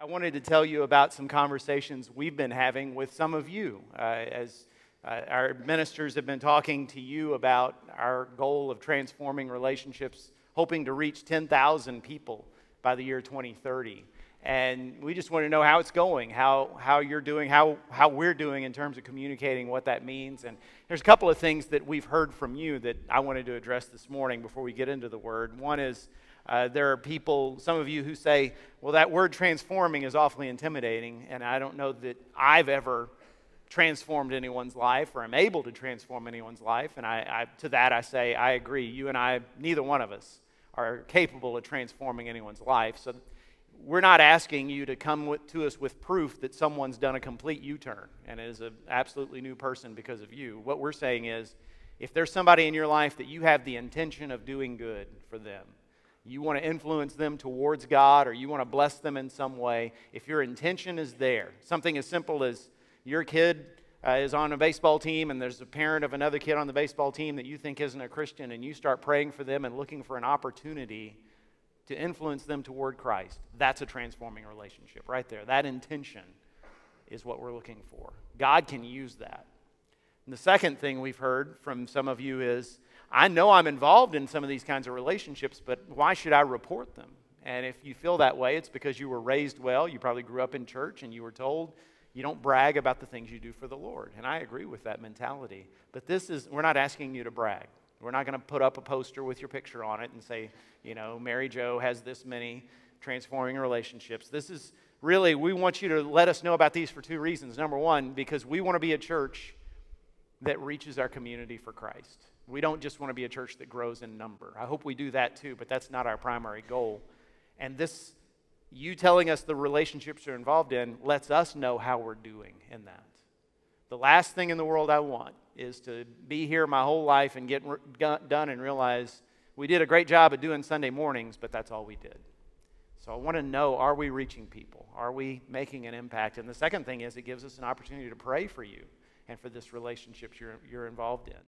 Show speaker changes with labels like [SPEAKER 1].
[SPEAKER 1] I wanted to tell you about some conversations we've been having with some of you as our ministers have been talking to you about our goal of transforming relationships, hoping to reach 10,000 people by the year 2030. And we just want to know how it's going, how you're doing, how we're doing in terms of communicating what that means. And there's a couple of things that we've heard from you that I wanted to address this morning before we get into the Word. One is there are people, some of you who say, well, that word transforming is awfully intimidating, and I don't know that I've ever transformed anyone's life or am able to transform anyone's life. And to that I say, I agree. You and I, neither one of us are capable of transforming anyone's life. So we're not asking you to come to us with proof that someone's done a complete U-turn and is an absolutely new person because of you. What we're saying is, if there's somebody in your life that you have the intention of doing good for them, you want to influence them towards God, or you want to bless them in some way, if your intention is there, something as simple as your kid is on a baseball team and there's a parent of another kid on the baseball team that you think isn't a Christian, and you start praying for them and looking for an opportunity to influence them toward Christ, that's a transforming relationship right there. That intention is what we're looking for. God can use that. And the second thing we've heard from some of you is, I know I'm involved in some of these kinds of relationships, but why should I report them? And if you feel that way, it's because you were raised well. You probably grew up in church and you were told you don't brag about the things you do for the Lord. And I agree with that mentality. But we're not asking you to brag. We're not going to put up a poster with your picture on it and say, you know, Mary Jo has this many transforming relationships. This is really, we want you to let us know about these for two reasons. Number one, because we want to be a church that reaches our community for Christ. We don't just want to be a church that grows in number. I hope we do that too, but that's not our primary goal. And this, you telling us the relationships you're involved in, lets us know how we're doing in that. The last thing in the world I want is to be here my whole life and get done and realize we did a great job at doing Sunday mornings, but that's all we did. So I want to know, are we reaching people? Are we making an impact? And the second thing is, it gives us an opportunity to pray for you and for this relationships you're involved in.